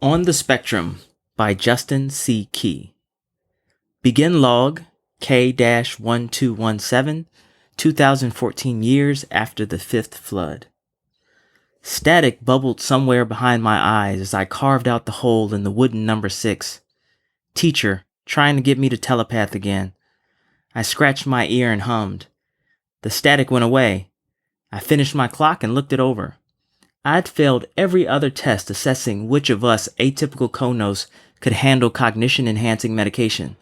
On the Spectrum by Justin C. Key. Begin log K-1217, 2014 years after the fifth flood. Static bubbled somewhere behind my eyes as I carved out the hole in the wooden number 6. Teacher, trying to get me to telepath again. I scratched my ear and hummed. The static went away. I finished my clock and looked it over. I'd failed every other test assessing which of us atypical conos could handle cognition-enhancing medication.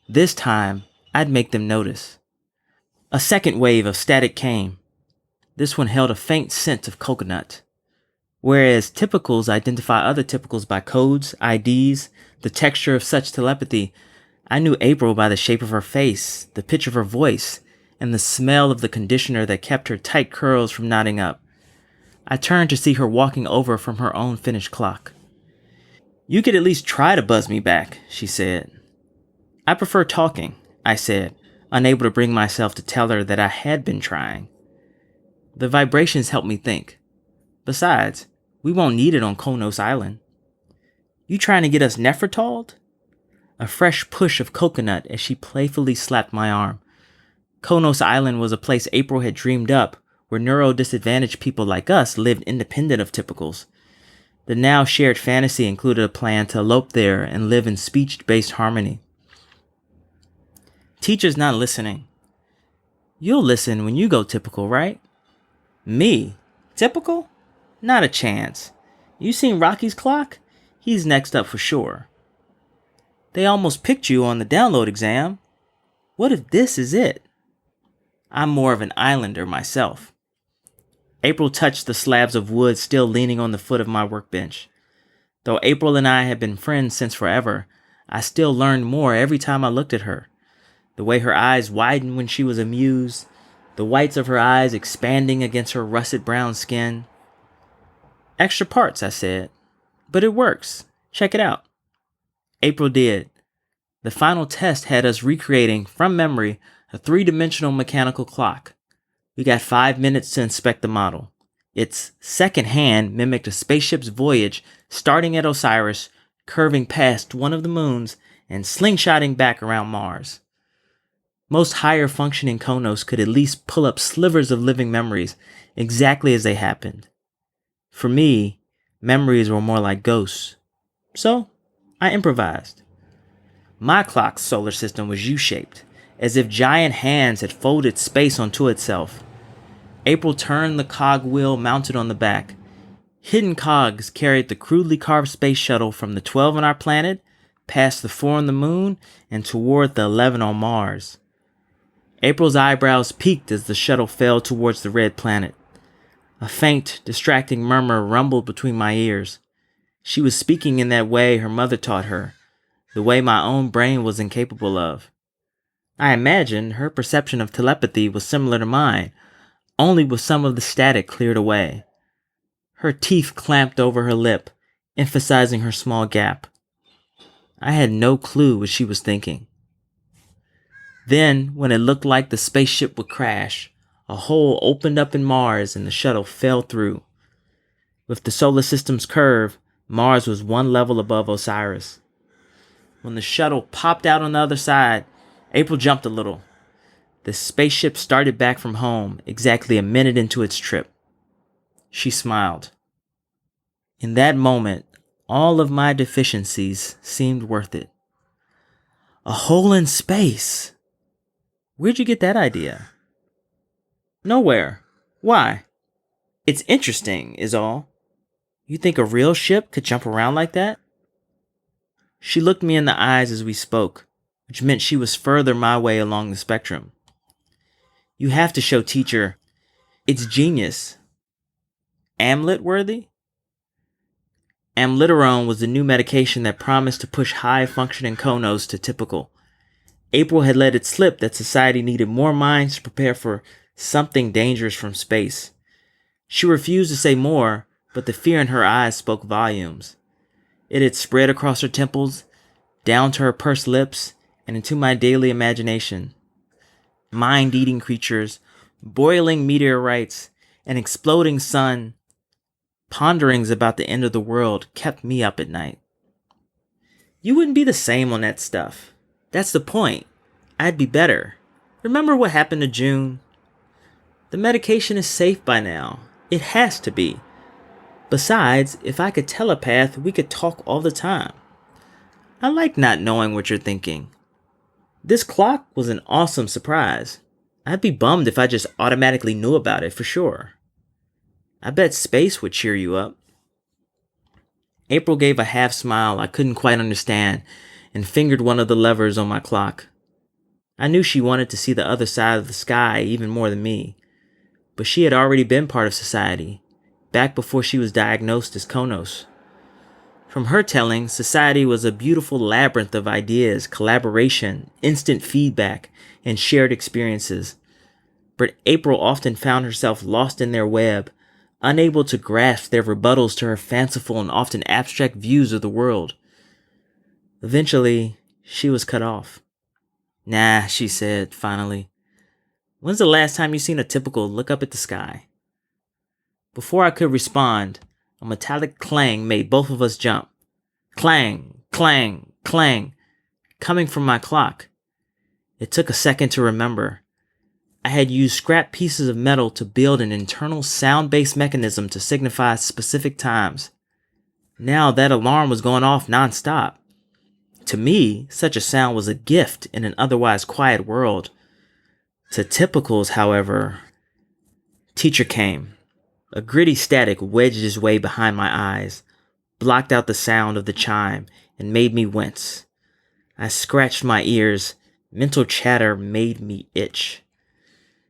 This time, I'd make them notice. A second wave of static came. This one held a faint scent of coconut. Whereas typicals identify other typicals by codes, IDs, the texture of such telepathy, I knew April by the shape of her face, the pitch of her voice, and the smell of the conditioner that kept her tight curls from knotting up. I turned to see her walking over from her own finished clock. "You could at least try to buzz me back," she said. "I prefer talking," I said, unable to bring myself to tell her that I had been trying. "The vibrations help me think. Besides, we won't need it on Konos Island." "You trying to get us nephritoled?" A fresh push of coconut as she playfully slapped my arm. Konos Island was a place April had dreamed up, where neuro-disadvantaged people like us lived independent of typicals. The now shared fantasy included a plan to elope there and live in speech-based harmony. "Teacher's not listening." "You'll listen when you go typical, right?" "Me? Typical? Not a chance. You seen Rocky's clock? He's next up for sure." "They almost picked you on the download exam. What if this is it?" "I'm more of an islander myself." April touched the slabs of wood still leaning on the foot of my workbench. Though April and I had been friends since forever, I still learned more every time I looked at her. The way her eyes widened when she was amused, the whites of her eyes expanding against her russet brown skin. "Extra parts," I said. "But it works. Check it out." April did. The final test had us recreating, from memory, a 3-dimensional mechanical clock. We got 5 minutes to inspect the model. Its second hand mimicked a spaceship's voyage, starting at Osiris, curving past one of the moons, and slingshotting back around Mars. Most higher functioning Konos could at least pull up slivers of living memories, exactly as they happened. For me, memories were more like ghosts. So, I improvised. My clock's solar system was U-shaped, as if giant hands had folded space onto itself. April turned the cog wheel mounted on the back. Hidden cogs carried the crudely carved space shuttle from the 12 on our planet, past the 4 on the moon, and toward the 11 on Mars. April's eyebrows peaked as the shuttle fell towards the red planet. A faint, distracting murmur rumbled between my ears. She was speaking in that way her mother taught her, the way my own brain was incapable of. I imagined her perception of telepathy was similar to mine, only with some of the static cleared away. Her teeth clamped over her lip, emphasizing her small gap. I had no clue what she was thinking. Then, when it looked like the spaceship would crash, a hole opened up in Mars and the shuttle fell through. With the solar system's curve, Mars was one level above Osiris. When the shuttle popped out on the other side, April jumped a little. The spaceship started back from home exactly a minute into its trip. She smiled. In that moment, all of my deficiencies seemed worth it. A hole in space. Where'd you get that idea? Nowhere. Why? It's interesting, is all. You think a real ship could jump around like that? She looked me in the eyes as we spoke, which meant she was further my way along the spectrum. You have to show teacher. It's genius. Amlet worthy? Amliterone was the new medication that promised to push high-functioning Konos to typical. April had let it slip that society needed more minds to prepare for something dangerous from space. She refused to say more, but the fear in her eyes spoke volumes. It had spread across her temples, down to her pursed lips, and into my daily imagination. Mind-eating creatures, boiling meteorites, an exploding sun. Ponderings about the end of the world kept me up at night. You wouldn't be the same on that stuff. That's the point. I'd be better. Remember what happened to June? The medication is safe by now. It has to be. Besides, if I could telepath, we could talk all the time. I like not knowing what you're thinking. This clock was an awesome surprise. I'd be bummed if I just automatically knew about it for sure. I bet space would cheer you up. April gave a half smile I couldn't quite understand and fingered one of the levers on my clock. I knew she wanted to see the other side of the sky even more than me, but she had already been part of society, back before she was diagnosed as Konos. From her telling, society was a beautiful labyrinth of ideas, collaboration, instant feedback, and shared experiences. But April often found herself lost in their web, unable to grasp their rebuttals to her fanciful and often abstract views of the world. Eventually, she was cut off. Nah, she said, finally. When's the last time you seen a typical look up at the sky? Before I could respond, a metallic clang made both of us jump. Clang, clang, clang, coming from my clock. It took a second to remember. I had used scrap pieces of metal to build an internal sound-based mechanism to signify specific times. Now that alarm was going off nonstop. To me, such a sound was a gift in an otherwise quiet world. To typicals, however, teacher came. A gritty static wedged its way behind my eyes, blocked out the sound of the chime, and made me wince. I scratched my ears. Mental chatter made me itch.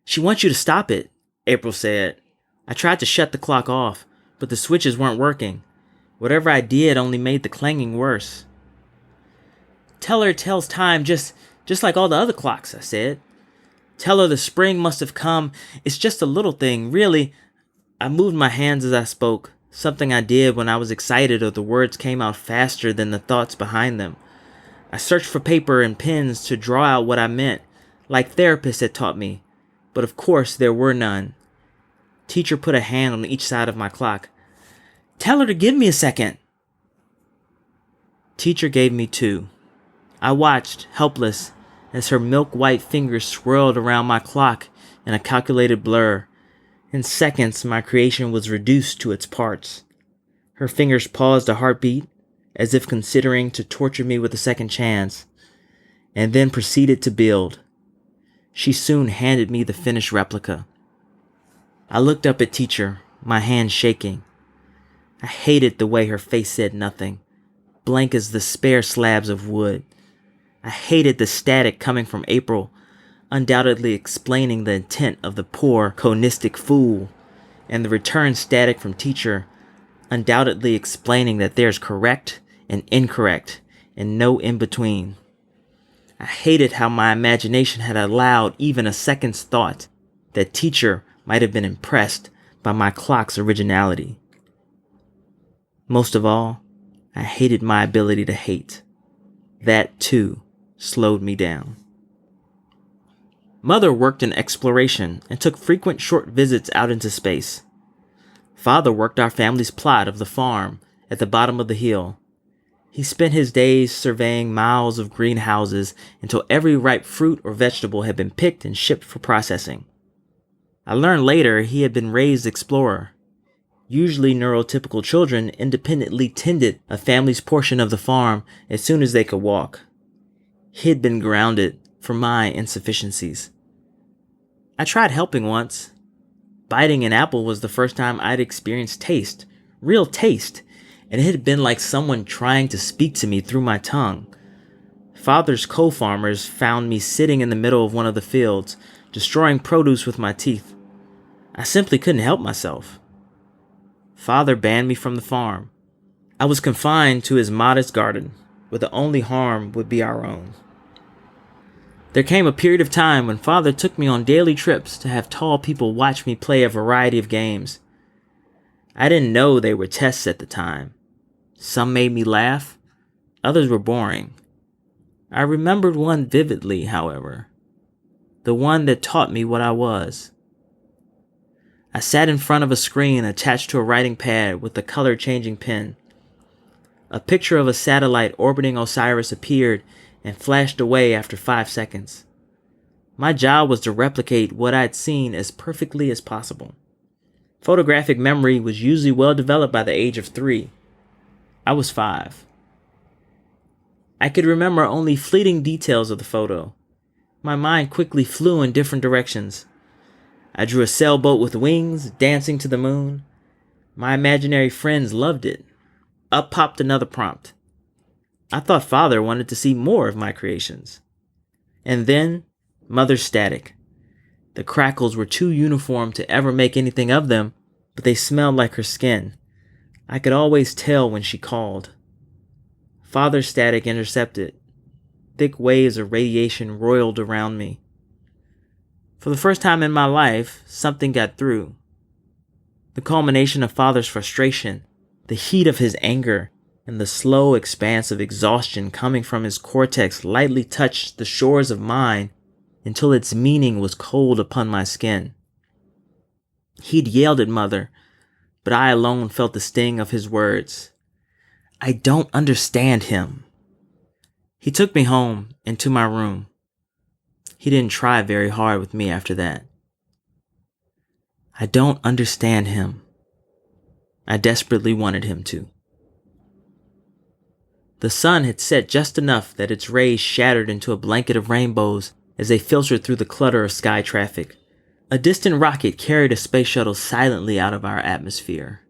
She wants you to stop it, April said. I tried to shut the clock off, but the switches weren't working. Whatever I did only made the clanging worse. Tell her it tells time just like all the other clocks, I said. Tell her the spring must have come. It's just a little thing, really. I moved my hands as I spoke, something I did when I was excited or the words came out faster than the thoughts behind them. I searched for paper and pens to draw out what I meant, like therapists had taught me, but of course there were none. Teacher put a hand on each side of my clock. Tell her to give me a second. Teacher gave me 2. I watched, helpless, as her milk-white fingers swirled around my clock in a calculated blur. In seconds, my creation was reduced to its parts. Her fingers paused a heartbeat, as if considering to torture me with a second chance, and then proceeded to build. She soon handed me the finished replica. I looked up at teacher, my hand shaking. I hated the way her face said nothing, blank as the spare slabs of wood. I hated the static coming from April, undoubtedly explaining the intent of the poor, conistic fool, and the return static from teacher, undoubtedly explaining that there's correct and incorrect, and no in-between. I hated how my imagination had allowed even a second's thought that teacher might have been impressed by my clock's originality. Most of all, I hated my ability to hate. That, too, slowed me down. Mother worked in exploration and took frequent short visits out into space. Father worked our family's plot of the farm at the bottom of the hill. He spent his days surveying miles of greenhouses until every ripe fruit or vegetable had been picked and shipped for processing. I learned later he had been raised explorer. Usually neurotypical children independently tended a family's portion of the farm as soon as they could walk. He had been grounded for my insufficiencies. I tried helping once. Biting an apple was the first time I'd experienced taste, real taste, and it had been like someone trying to speak to me through my tongue. Father's co-farmers found me sitting in the middle of one of the fields, destroying produce with my teeth. I simply couldn't help myself. Father banned me from the farm. I was confined to his modest garden, where the only harm would be our own. There came a period of time when Father took me on daily trips to have tall people watch me play a variety of games. I didn't know they were tests at the time. Some made me laugh, others were boring. I remembered one vividly, however, the one that taught me what I was. I sat in front of a screen attached to a writing pad with a color-changing pen. A picture of a satellite orbiting Osiris appeared and flashed away after 5 seconds. My job was to replicate what I'd seen as perfectly as possible. Photographic memory was usually well developed by the age of 3. I was 5. I could remember only fleeting details of the photo. My mind quickly flew in different directions. I drew a sailboat with wings dancing to the moon. My imaginary friends loved it. Up popped another prompt. I thought Father wanted to see more of my creations. And then, Mother's static. The crackles were too uniform to ever make anything of them, but they smelled like her skin. I could always tell when she called. Father's static intercepted. Thick waves of radiation roiled around me. For the first time in my life, something got through. The culmination of Father's frustration, the heat of his anger, and the slow expanse of exhaustion coming from his cortex lightly touched the shores of mine until its meaning was cold upon my skin. He'd yelled at Mother, but I alone felt the sting of his words. I don't understand him. He took me home and to my room. He didn't try very hard with me after that. I don't understand him. I desperately wanted him to. The sun had set just enough that its rays shattered into a blanket of rainbows as they filtered through the clutter of sky traffic. A distant rocket carried a space shuttle silently out of our atmosphere.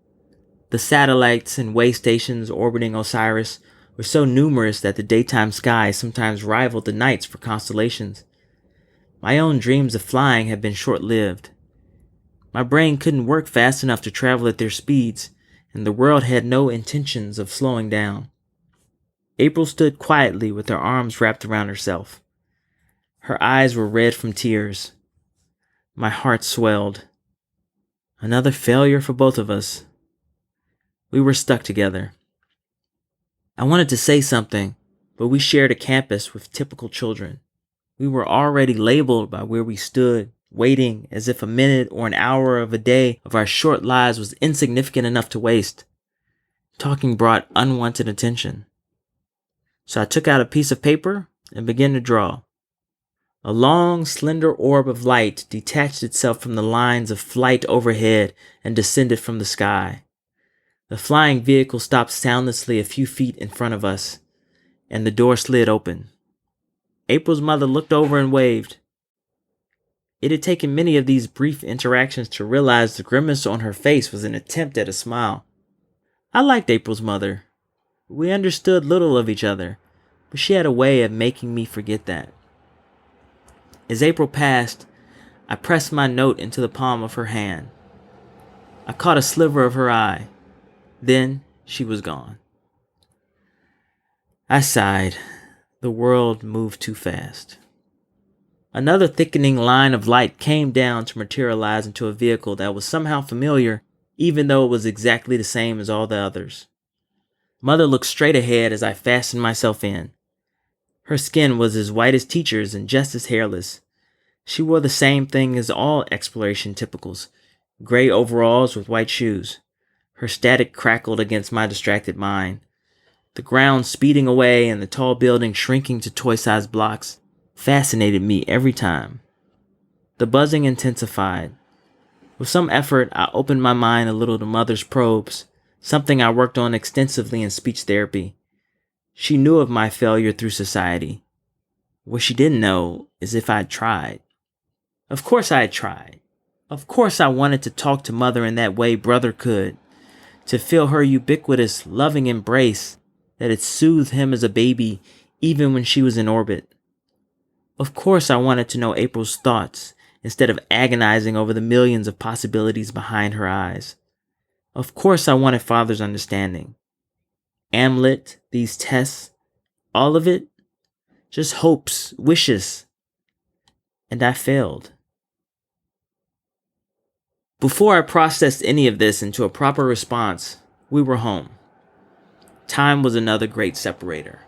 The satellites and way stations orbiting Osiris were so numerous that the daytime sky sometimes rivaled the nights for constellations. My own dreams of flying had been short-lived. My brain couldn't work fast enough to travel at their speeds, and the world had no intentions of slowing down. April stood quietly with her arms wrapped around herself. Her eyes were red from tears. My heart swelled. Another failure for both of us. We were stuck together. I wanted to say something, but we shared a campus with typical children. We were already labeled by where we stood, waiting as if a minute or an hour of a day of our short lives was insignificant enough to waste. Talking brought unwanted attention. So I took out a piece of paper and began to draw. A long, slender orb of light detached itself from the lines of flight overhead and descended from the sky. The flying vehicle stopped soundlessly a few feet in front of us, and the door slid open. April's mother looked over and waved. It had taken many of these brief interactions to realize the grimace on her face was an attempt at a smile. I liked April's mother. We understood little of each other, but she had a way of making me forget that. As April passed, I pressed my note into the palm of her hand. I caught a sliver of her eye. Then she was gone. I sighed. The world moved too fast. Another thickening line of light came down to materialize into a vehicle that was somehow familiar, even though it was exactly the same as all the others. Mother looked straight ahead as I fastened myself in. Her skin was as white as Teacher's and just as hairless. She wore the same thing as all exploration typicals, gray overalls with white shoes. Her static crackled against my distracted mind. The ground speeding away and the tall building shrinking to toy-sized blocks fascinated me every time. The buzzing intensified. With some effort, I opened my mind a little to Mother's probes, something I worked on extensively in speech therapy. She knew of my failure through society. What she didn't know is if I'd tried. Of course I had tried. Of course I wanted to talk to Mother in that way Brother could. To feel her ubiquitous, loving embrace that had soothed him as a baby even when she was in orbit. Of course I wanted to know April's thoughts instead of agonizing over the millions of possibilities behind her eyes. Of course I wanted Father's understanding. Amlet, these tests, all of it, just hopes, wishes. And I failed. Before I processed any of this into a proper response, we were home. Time was another great separator.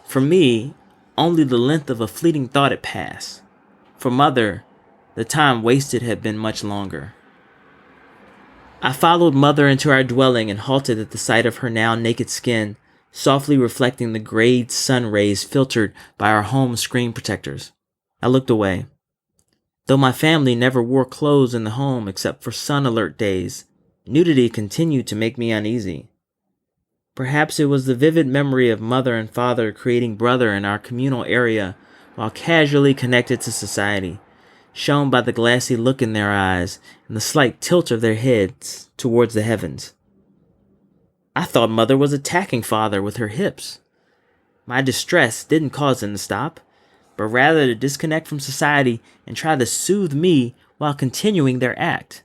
For me, only the length of a fleeting thought had passed. For Mother, the time wasted had been much longer. I followed Mother into our dwelling and halted at the sight of her now naked skin, softly reflecting the grayed sun rays filtered by our home screen protectors. I looked away. Though my family never wore clothes in the home except for sun alert days, nudity continued to make me uneasy. Perhaps it was the vivid memory of Mother and Father creating brother in our communal area while casually connected to society, shown by the glassy look in their eyes and the slight tilt of their heads towards the heavens. I thought Mother was attacking Father with her hips. My distress didn't cause them to stop, but rather to disconnect from society and try to soothe me while continuing their act.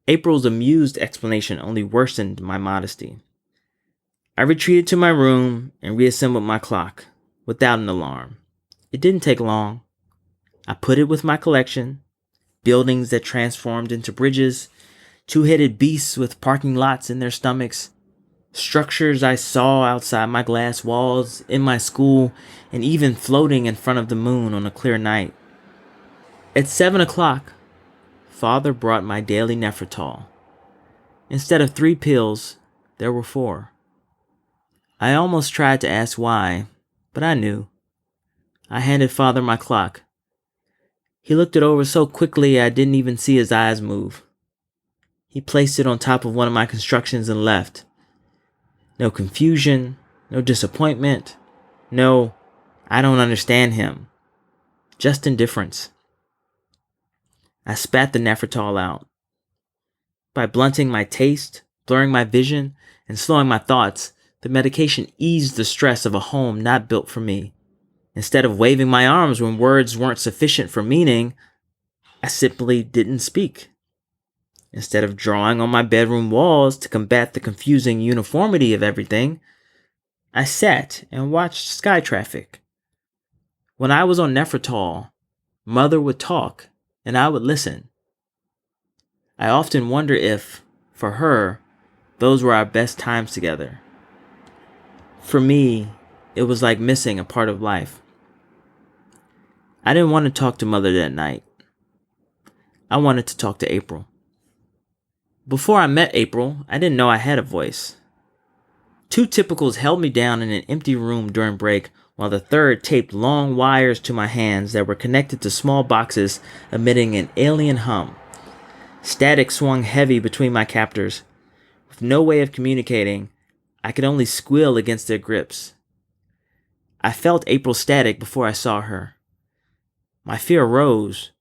April's amused explanation only worsened my modesty. I retreated to my room and reassembled my clock, without an alarm. It didn't take long. I put it with my collection, buildings that transformed into bridges, two-headed beasts with parking lots in their stomachs, structures I saw outside my glass walls, in my school, and even floating in front of the moon on a clear night. At 7 o'clock, Father brought my daily Nefertol. Instead of 3 pills, there were 4. I almost tried to ask why, but I knew. I handed Father my clock. He looked it over so quickly I didn't even see his eyes move. He placed it on top of one of my constructions and left. No confusion, no disappointment, no, I don't understand him. Just indifference. I spat the Nefertol out. By blunting my taste, blurring my vision, and slowing my thoughts, the medication eased the stress of a home not built for me. Instead of waving my arms when words weren't sufficient for meaning, I simply didn't speak. Instead of drawing on my bedroom walls to combat the confusing uniformity of everything, I sat and watched sky traffic. When I was on Nefertol, Mother would talk and I would listen. I often wonder if, for her, those were our best times together. For me, it was like missing a part of life. I didn't want to talk to Mother that night. I wanted to talk to April. Before I met April, I didn't know I had a voice. 2 typicals held me down in an empty room during break, while the third taped long wires to my hands that were connected to small boxes emitting an alien hum. Static swung heavy between my captors. With no way of communicating, I could only squeal against their grips. I felt April's static before I saw her. My fear rose.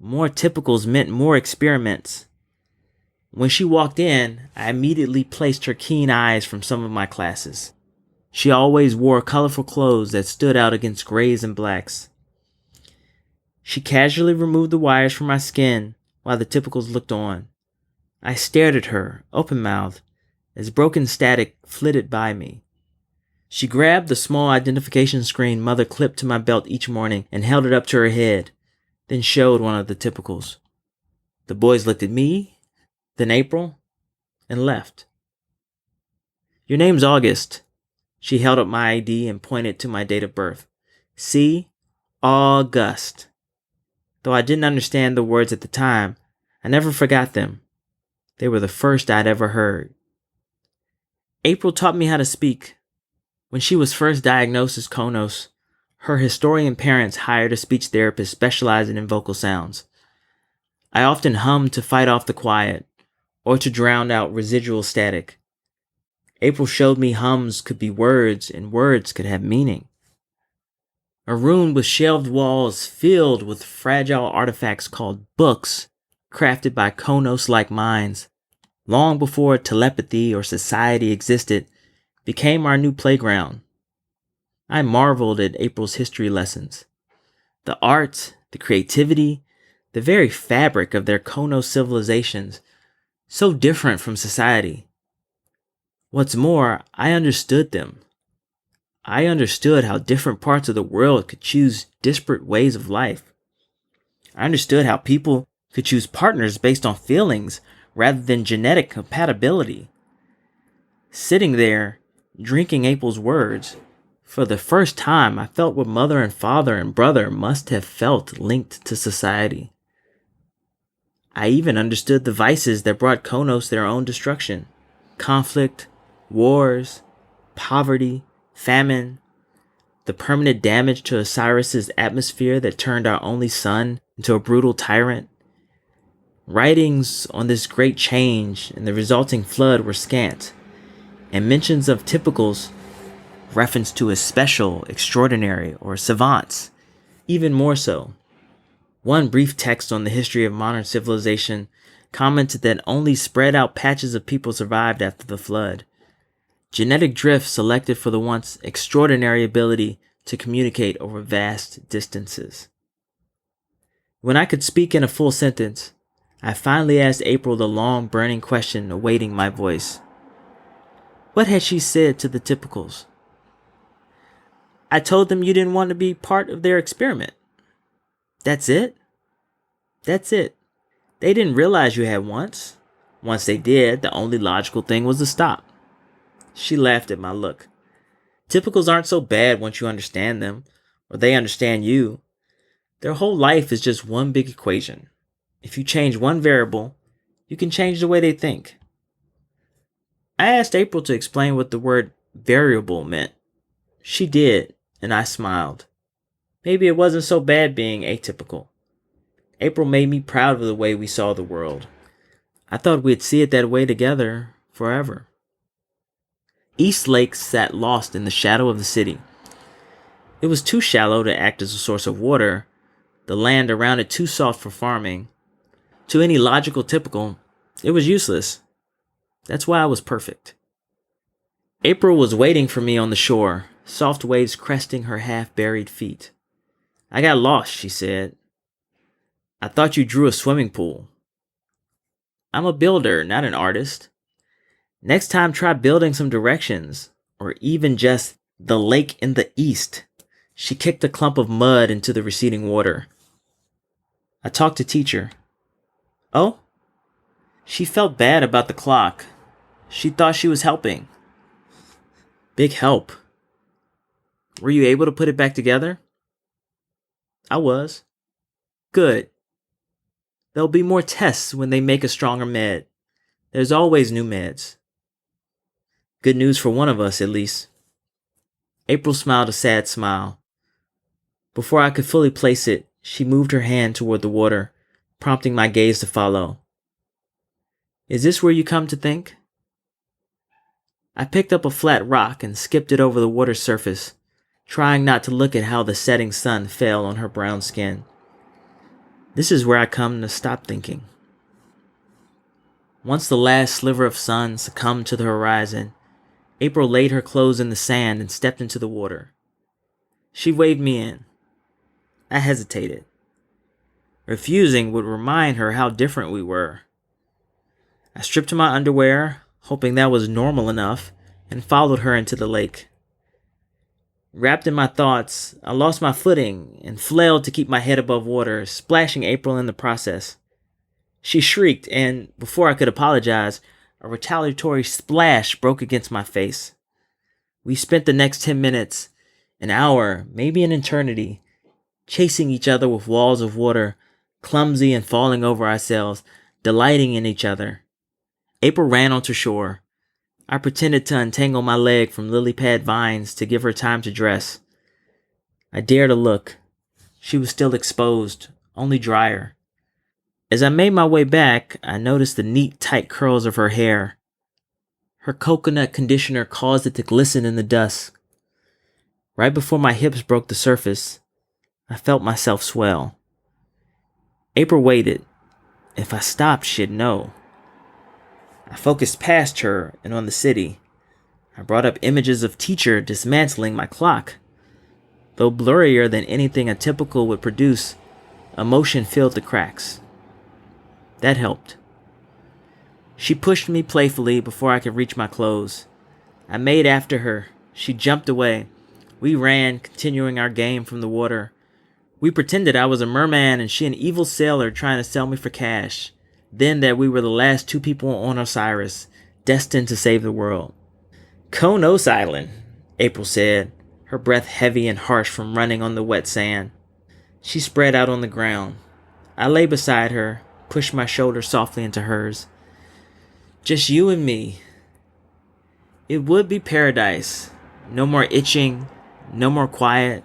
More typicals meant more experiments. When she walked in, I immediately placed her keen eyes from some of my classes. She always wore colorful clothes that stood out against grays and blacks. She casually removed the wires from my skin while the typicals looked on. I stared at her, open-mouthed, as broken static flitted by me. She grabbed the small identification screen Mother clipped to my belt each morning and held it up to her head, then showed one of the typicals. The boys looked at me, then April, and left. Your name's August. She held up my ID and pointed to my date of birth. See? August. Though I didn't understand the words at the time, I never forgot them. They were the first I'd ever heard. April taught me how to speak. When she was first diagnosed as Konos, her historian parents hired a speech therapist specializing in vocal sounds. I often hummed to fight off the quiet, or to drown out residual static. April showed me hums could be words, and words could have meaning. A room with shelved walls filled with fragile artifacts called books, crafted by Konos-like minds, long before telepathy or society existed, became our new playground. I marveled at April's history lessons. The art, the creativity, the very fabric of their Konos civilizations, so different from society. What's more, I understood them. I understood how different parts of the world could choose disparate ways of life. I understood how people could choose partners based on feelings rather than genetic compatibility. Sitting there, drinking April's words, for the first time I felt what Mother and Father and brother must have felt linked to society. I even understood the vices that brought Konos their own destruction: conflict, wars, poverty, famine, the permanent damage to Osiris's atmosphere that turned our only son into a brutal tyrant. Writings on this great change and the resulting flood were scant, and mentions of typicals, reference to as special, extraordinary, or savants, even more so. One brief text on the history of modern civilization commented that only spread out patches of people survived after the flood. Genetic drift selected for the once extraordinary ability to communicate over vast distances. When I could speak in a full sentence, I finally asked April the long, burning question awaiting my voice. What had she said to the typicals? I told them you didn't want to be part of their experiment. That's it? That's it. They didn't realize you had once. Once they did, the only logical thing was to stop. She laughed at my look. Typicals aren't so bad once you understand them, or they understand you. Their whole life is just one big equation. If you change one variable, you can change the way they think. I asked April to explain what the word variable meant. She did, and I smiled. Maybe it wasn't so bad being atypical. April made me proud of the way we saw the world. I thought we'd see it that way together forever. East Lake sat lost in the shadow of the city. It was too shallow to act as a source of water, the land around it too soft for farming. To any logical typical, it was useless. That's why I was perfect. April was waiting for me on the shore, soft waves cresting her half-buried feet. I got lost, she said. I thought you drew a swimming pool. I'm a builder, not an artist. Next time, try building some directions, or even just the lake in the east. She kicked a clump of mud into the receding water. I talked to teacher. Oh? She felt bad about the clock. She thought she was helping. Big help. Were you able to put it back together? I was. Good. There'll be more tests when they make a stronger med. There's always new meds. Good news for one of us, at least. April smiled a sad smile. Before I could fully place it, she moved her hand toward the water, prompting my gaze to follow. Is this where you come to think? I picked up a flat rock and skipped it over the water's surface, trying not to look at how the setting sun fell on her brown skin. This is where I come to stop thinking. Once the last sliver of sun succumbed to the horizon, April laid her clothes in the sand and stepped into the water. She waved me in. I hesitated. Refusing would remind her how different we were. I stripped to my underwear, hoping that was normal enough, and followed her into the lake. Wrapped in my thoughts, I lost my footing and flailed to keep my head above water, splashing April in the process. She shrieked, and before I could apologize, a retaliatory splash broke against my face. We spent the next 10 minutes, an hour, maybe an eternity, chasing each other with walls of water, clumsy and falling over ourselves, delighting in each other. April ran onto shore. I pretended to untangle my leg from lily pad vines to give her time to dress. I dared to look. She was still exposed, only drier. As I made my way back, I noticed the neat, tight curls of her hair. Her coconut conditioner caused it to glisten in the dusk. Right before my hips broke the surface, I felt myself swell. April waited. If I stopped, she'd know. I focused past her and on the city. I brought up images of teacher dismantling my clock. Though blurrier than anything a typical would produce, emotion filled the cracks. That helped. She pushed me playfully before I could reach my clothes. I made after her. She jumped away. We ran, continuing our game from the water. We pretended I was a merman and she an evil sailor trying to sell me for cash. Then that we were the last two people on Osiris, destined to save the world. Konos Island, April said, her breath heavy and harsh from running on the wet sand. She spread out on the ground. I lay beside her, pushed my shoulder softly into hers. Just you and me. It would be paradise. No more itching, no more quiet.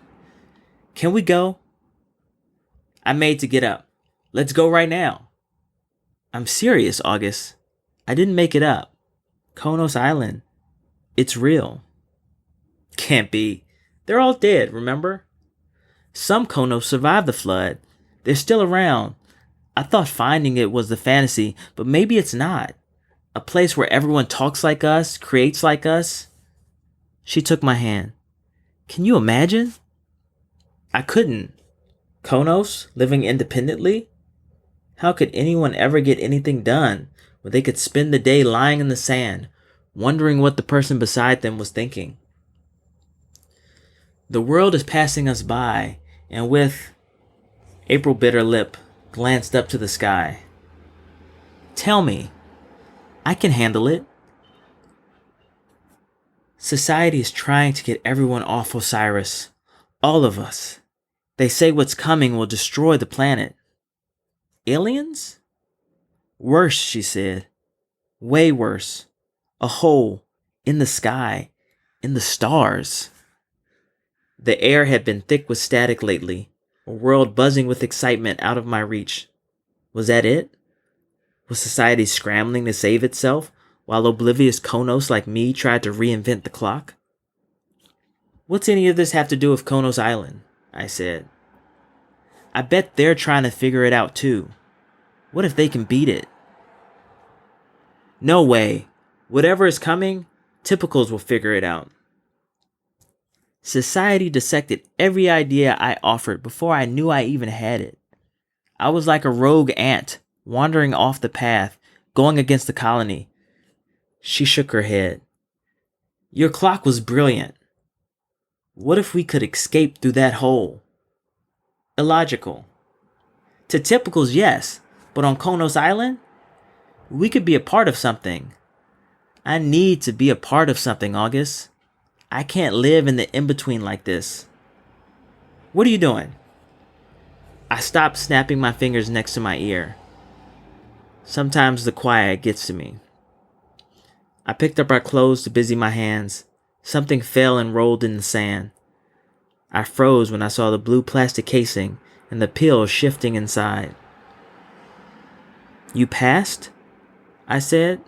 Can we go? I made to get up. Let's go right now. I'm serious, August. I didn't make it up. Konos Island. It's real. Can't be. They're all dead, remember? Some Konos survived the flood. They're still around. I thought finding it was the fantasy, but maybe it's not. A place where everyone talks like us, creates like us. She took my hand. Can you imagine? I couldn't. Konos, living independently? How could anyone ever get anything done when they could spend the day lying in the sand, wondering what the person beside them was thinking? The world is passing us by, and with April bit her lip, glanced up to the sky. Tell me, I can handle it. Society is trying to get everyone off Osiris. All of us. They say what's coming will destroy the planet. Aliens? Worse, she said. Way worse. A hole in the sky, in the stars. The air had been thick with static lately, a world buzzing with excitement out of my reach. Was that it? Was society scrambling to save itself while oblivious Konos like me tried to reinvent the clock? What's any of this have to do with Konos Island? I said. I bet they're trying to figure it out too. What if they can beat it? No way. Whatever is coming, typicals will figure it out. Society dissected every idea I offered before I knew I even had it. I was like a rogue ant, wandering off the path, going against the colony. She shook her head. Your clock was brilliant. What if we could escape through that hole? Illogical. To typicals, yes, but on Konos Island, we could be a part of something. I need to be a part of something, August. I can't live in the in-between like this. What are you doing? I stopped snapping my fingers next to my ear. Sometimes the quiet gets to me. I picked up our clothes to busy my hands. Something fell and rolled in the sand. I froze when I saw the blue plastic casing and the pill shifting inside. You passed? I said.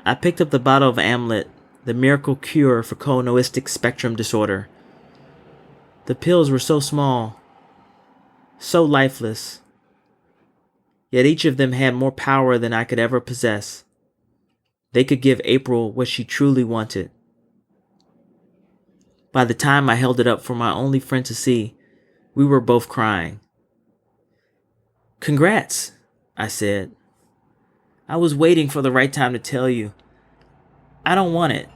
I picked up the bottle of Amlet, the miracle cure for Konoistic spectrum disorder. The pills were so small, so lifeless, yet each of them had more power than I could ever possess. They could give April what she truly wanted. By the time I held it up for my only friend to see, we were both crying. Congrats, I said. I was waiting for the right time to tell you. I don't want it.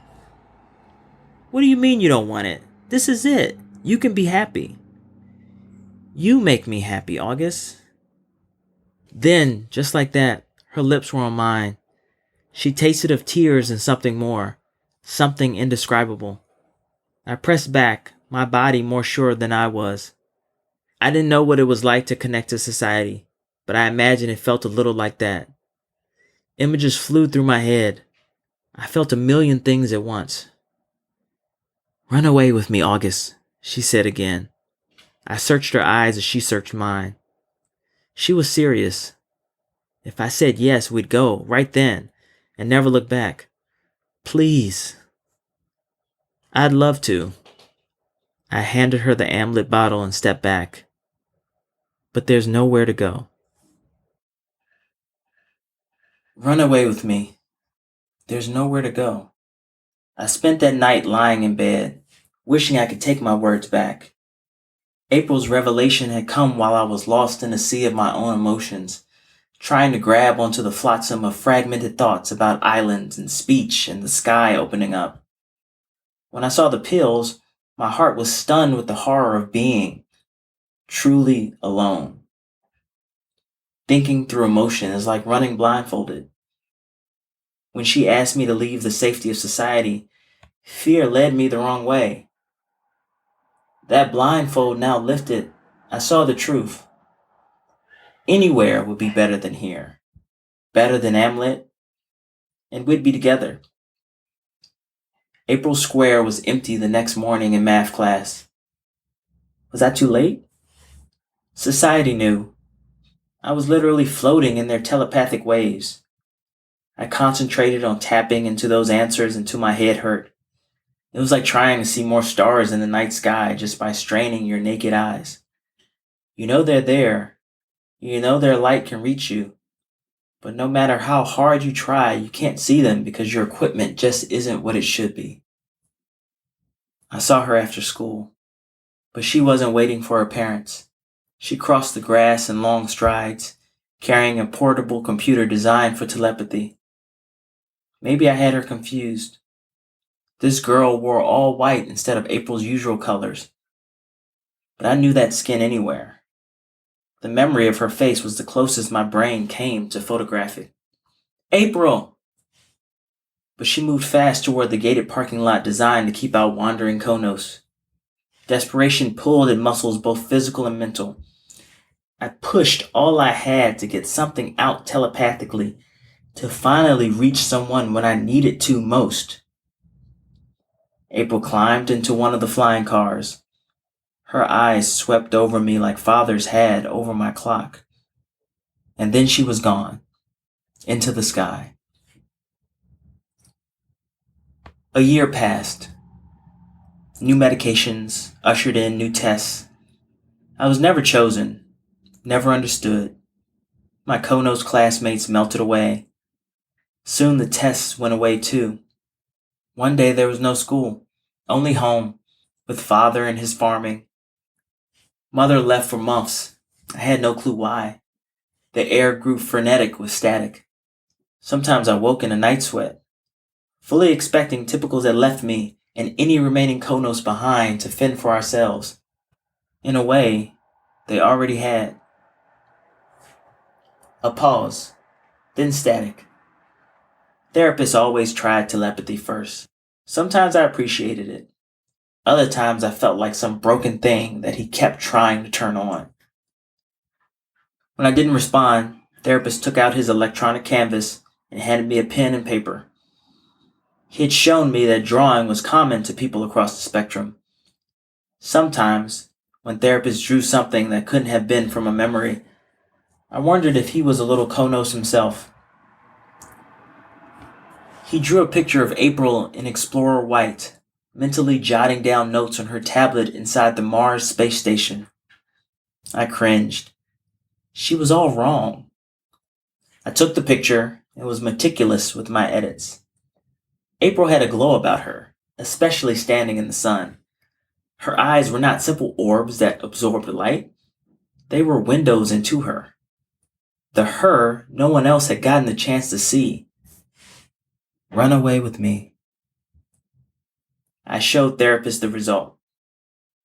What do you mean you don't want it? This is it. You can be happy. You make me happy, August. Then, just like that, her lips were on mine. She tasted of tears and something more, something indescribable. I pressed back, my body more sure than I was. I didn't know what it was like to connect to society, but I imagine it felt a little like that. Images flew through my head. I felt a million things at once. Run away with me, August, she said again. I searched her eyes as she searched mine. She was serious. If I said yes, we'd go, right then, and never look back. Please. I'd love to. I handed her the Amlet bottle and stepped back. But there's nowhere to go. Run away with me. There's nowhere to go. I spent that night lying in bed, wishing I could take my words back. April's revelation had come while I was lost in a sea of my own emotions, trying to grab onto the flotsam of fragmented thoughts about islands and speech and the sky opening up. When I saw the pills, my heart was stunned with the horror of being truly alone. Thinking through emotion is like running blindfolded. When she asked me to leave the safety of society, fear led me the wrong way. That blindfold now lifted, I saw the truth. Anywhere would be better than here, better than Amlet, and we'd be together. April Square was empty the next morning in math class. Was I too late? Society knew. I was literally floating in their telepathic waves. I concentrated on tapping into those answers until my head hurt. It was like trying to see more stars in the night sky just by straining your naked eyes. You know they're there. You know their light can reach you. But no matter how hard you try, you can't see them because your equipment just isn't what it should be. I saw her after school, but she wasn't waiting for her parents. She crossed the grass in long strides, carrying a portable computer designed for telepathy. Maybe I had her confused. This girl wore all white instead of April's usual colors, but I knew that skin anywhere. The memory of her face was the closest my brain came to photographic. April! But she moved fast toward the gated parking lot designed to keep out wandering Konos. Desperation pulled at muscles both physical and mental. I pushed all I had to get something out telepathically, to finally reach someone when I needed to most. April climbed into one of the flying cars. Her eyes swept over me like fathers had over my clock. And then she was gone, into the sky. A year passed. New medications ushered in new tests. I was never chosen, never understood. My Konos classmates melted away. Soon the tests went away too. One day there was no school, only home, with father and his farming. Mother left for months. I had no clue why. The air grew frenetic with static. Sometimes I woke in a night sweat, fully expecting typicals had left me and any remaining Konos behind to fend for ourselves. In a way, they already had. A pause, then static. Therapists always tried telepathy first. Sometimes I appreciated it. Other times I felt like some broken thing that he kept trying to turn on. When I didn't respond, therapist took out his electronic canvas and handed me a pen and paper. He had shown me that drawing was common to people across the spectrum. Sometimes, when therapists drew something that couldn't have been from a memory, I wondered if he was a little Konos himself. He drew a picture of April in Explorer White, mentally jotting down notes on her tablet inside the Mars space station. I cringed. She was all wrong. I took the picture and was meticulous with my edits. April had a glow about her, especially standing in the sun. Her eyes were not simple orbs that absorbed light. They were windows into her. The her no one else had gotten the chance to see. Run away with me. I showed therapist the result.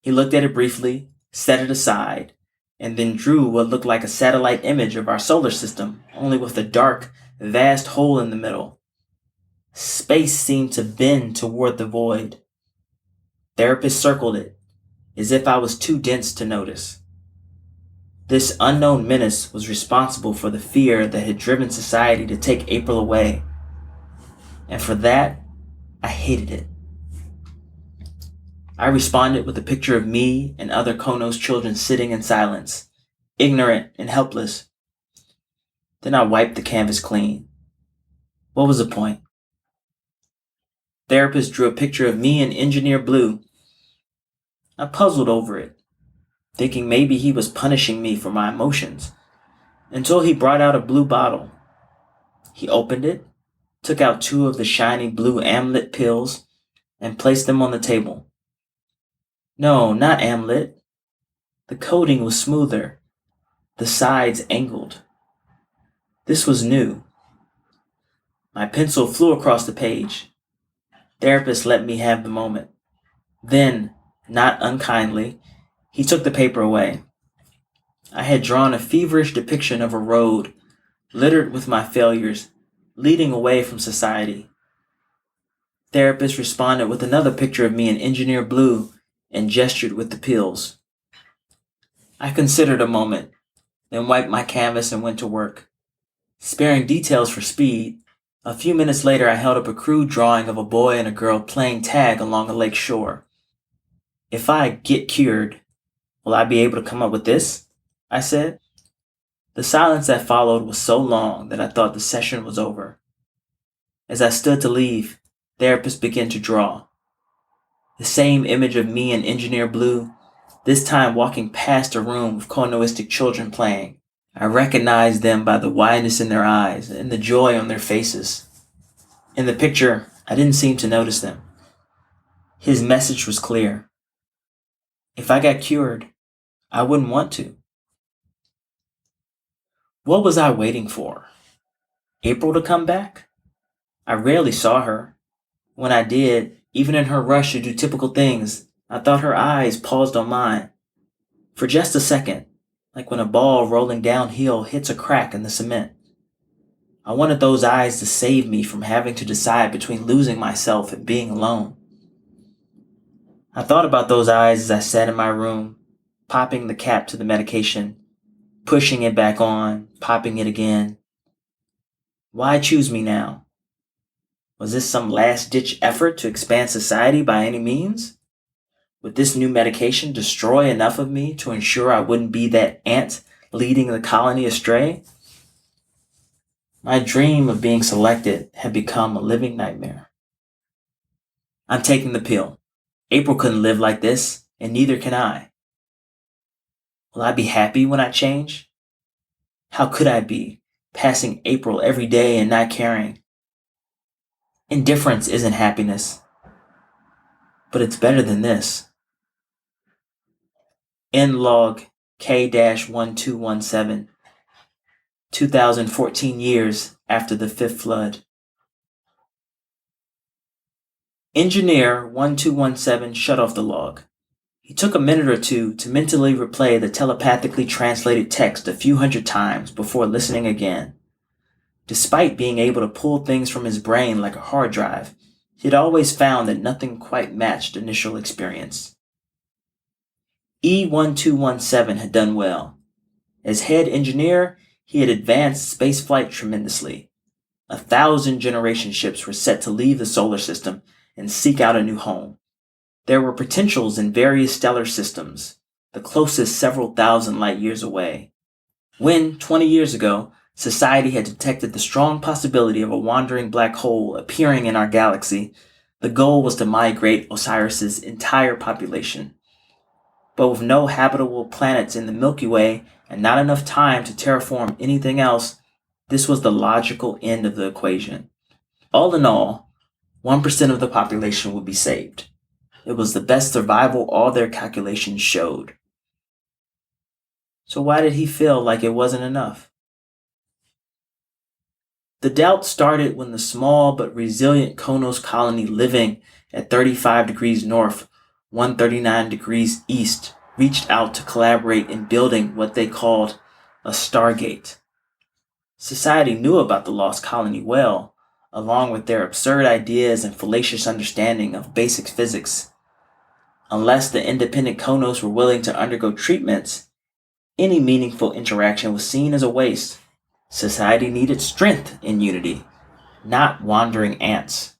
He looked at it briefly, set it aside, and then drew what looked like a satellite image of our solar system, only with a dark, vast hole in the middle. Space seemed to bend toward the void. Therapist circled it, as if I was too dense to notice. This unknown menace was responsible for the fear that had driven society to take April away. And for that, I hated it. I responded with a picture of me and other Konos children sitting in silence, ignorant and helpless. Then I wiped the canvas clean. What was the point? Therapist drew a picture of me in Engineer Blue. I puzzled over it, thinking maybe he was punishing me for my emotions, until he brought out a blue bottle. He opened it, took out 2 of the shiny blue Amlet pills, and placed them on the table. No, not Amlet. The coating was smoother, the sides angled. This was new. My pencil flew across the page. Therapist let me have the moment. Then, not unkindly, he took the paper away. I had drawn a feverish depiction of a road littered with my failures, leading away from society. Therapist responded with another picture of me in Engineer Blue and gestured with the pills. I considered a moment, then wiped my canvas and went to work. Sparing details for speed, a few minutes later I held up a crude drawing of a boy and a girl playing tag along a lake shore. If I get cured, will I be able to come up with this? I said. The silence that followed was so long that I thought the session was over. As I stood to leave, therapists began to draw. The same image of me in engineer blue, this time walking past a room with conoistic children playing. I recognized them by the wideness in their eyes and the joy on their faces. In the picture, I didn't seem to notice them. His message was clear. If I got cured, I wouldn't want to. What was I waiting for? April to come back? I rarely saw her. When I did, even in her rush to do typical things, I thought her eyes paused on mine. For just a second, like when a ball rolling downhill hits a crack in the cement. I wanted those eyes to save me from having to decide between losing myself and being alone. I thought about those eyes as I sat in my room, popping the cap to the medication, pushing it back on, popping it again. Why choose me now? Was this some last-ditch effort to expand society by any means? Would this new medication destroy enough of me to ensure I wouldn't be that ant leading the colony astray? My dream of being selected had become a living nightmare. I'm taking the pill. April couldn't live like this, and neither can I. Will I be happy when I change? How could I be, passing April every day and not caring? Indifference isn't happiness, but it's better than this. End log K-1217, 2014 years after the fifth flood. Engineer 1217 shut off the log. He took a minute or two to mentally replay the telepathically translated text a few hundred times before listening again. Despite being able to pull things from his brain like a hard drive, he had always found that nothing quite matched initial experience. E1217 had done well. As head engineer, he had advanced spaceflight tremendously. 1,000 generation ships were set to leave the solar system and seek out a new home. There were potentials in various stellar systems, the closest several thousand light years away. When, 20 years ago, society had detected the strong possibility of a wandering black hole appearing in our galaxy, the goal was to migrate Osiris's entire population. But with no habitable planets in the Milky Way and not enough time to terraform anything else, this was the logical end of the equation. All in all, 1% of the population would be saved. It was the best survival all their calculations showed. So why did he feel like it wasn't enough? The doubt started when the small but resilient Konos colony living at 35 degrees north, 139 degrees east reached out to collaborate in building what they called a Stargate. Society knew about the lost colony well, along with their absurd ideas and fallacious understanding of basic physics. Unless the independent Konos were willing to undergo treatments, any meaningful interaction was seen as a waste. Society needed strength in unity, not wandering ants.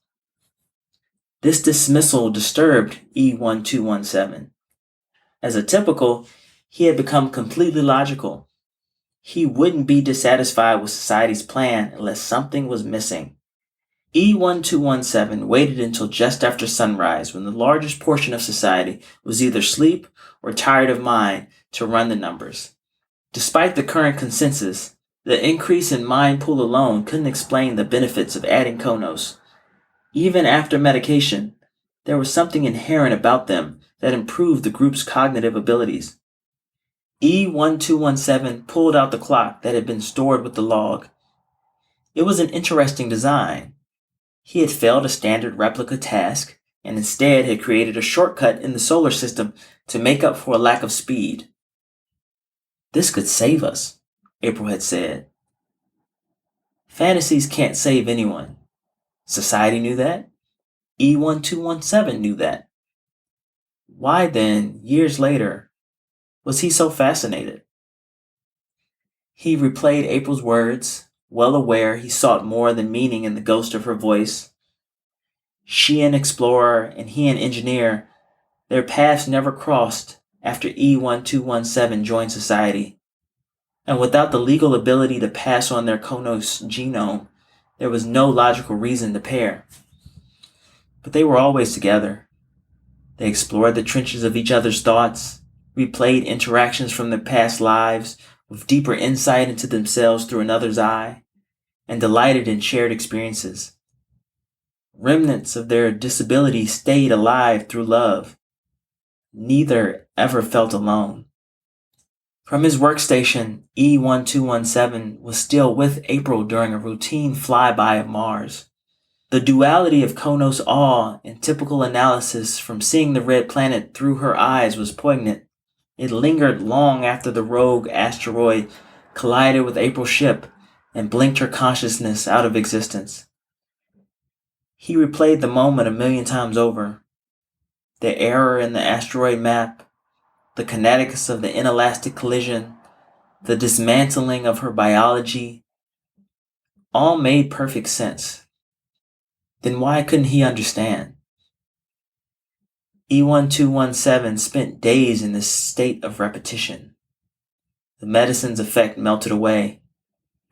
This dismissal disturbed E1217. As a typical, he had become completely logical. He wouldn't be dissatisfied with society's plan unless something was missing. E1217 waited until just after sunrise when the largest portion of society was either asleep or tired of mind to run the numbers. Despite the current consensus, the increase in mind pool alone couldn't explain the benefits of adding Konos. Even after medication, there was something inherent about them that improved the group's cognitive abilities. E1217 pulled out the clock that had been stored with the log. It was an interesting design. He had failed a standard replica task and instead had created a shortcut in the solar system to make up for a lack of speed. This could save us, April had said. Fantasies can't save anyone. Society knew that. E1217 knew that. Why then, years later, was he so fascinated? He replayed April's words, well aware he sought more than meaning in the ghost of her voice. She an explorer and he an engineer, their paths never crossed after E1217 joined society. And without the legal ability to pass on their Konos genome, there was no logical reason to pair. But they were always together. They explored the trenches of each other's thoughts, replayed interactions from their past lives with deeper insight into themselves through another's eye, and delighted in shared experiences. Remnants of their disability stayed alive through love. Neither ever felt alone. From his workstation, E1217 was still with April during a routine flyby of Mars. The duality of Konos' awe and typical analysis from seeing the red planet through her eyes was poignant. It lingered long after the rogue asteroid collided with April's ship and blinked her consciousness out of existence. He replayed the moment a million times over. The error in the asteroid map, the kinetics of the inelastic collision, the dismantling of her biology, all made perfect sense. Then why couldn't he understand? E1217 spent days in this state of repetition. The medicine's effect melted away.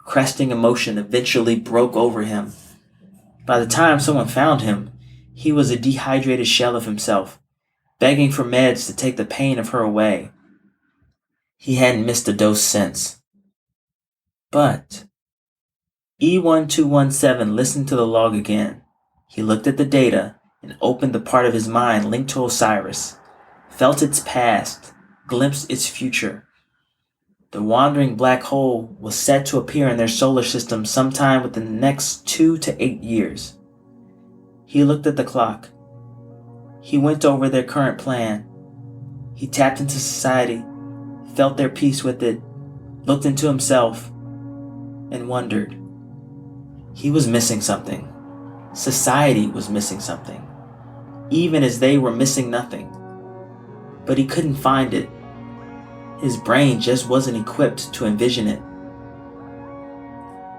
Cresting emotion eventually broke over him. By the time someone found him, he was a dehydrated shell of himself, begging for meds to take the pain of her away. He hadn't missed a dose since. But E1217 listened to the log again. He looked at the data and opened the part of his mind linked to Osiris, felt its past, glimpsed its future. The wandering black hole was set to appear in their solar system sometime within the next 2 to 8 years. He looked at the clock. He went over their current plan. He tapped into society, felt their peace with it, looked into himself, and wondered. He was missing something. Society was missing something, even as they were missing nothing. But he couldn't find it. His brain just wasn't equipped to envision it.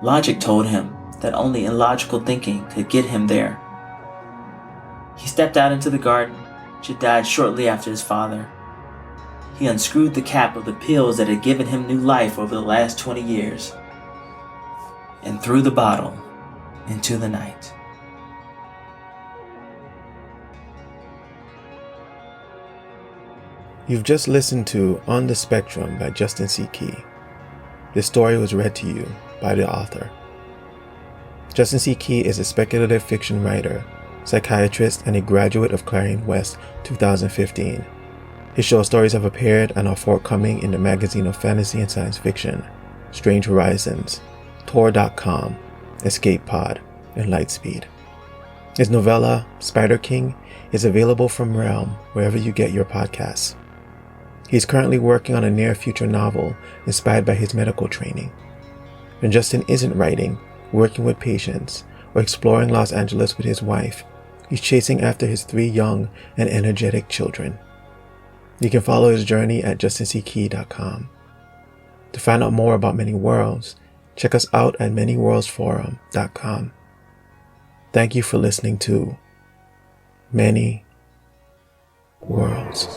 Logic told him that only illogical thinking could get him there. He stepped out into the garden, which had died shortly after his father. He unscrewed the cap of the pills that had given him new life over the last 20 years, and threw the bottle into the night. You've just listened to On the Spectrum by Justin C. Key. This story was read to you by the author. Justin C. Key is a speculative fiction writer, psychiatrist, and a graduate of Clarion West 2015. His short stories have appeared and are forthcoming in the magazine of fantasy and science fiction, Strange Horizons, Tor.com, Escape Pod, and Lightspeed. His novella, Spider King, is available from Realm wherever you get your podcasts. He is currently working on a near-future novel inspired by his medical training. When Justin isn't writing, working with patients, or exploring Los Angeles with his wife, he's chasing after his 3 young and energetic children. You can follow his journey at justinckey.com. To find out more about Many Worlds, check us out at manyworldsforum.com. Thank you for listening to Many Worlds.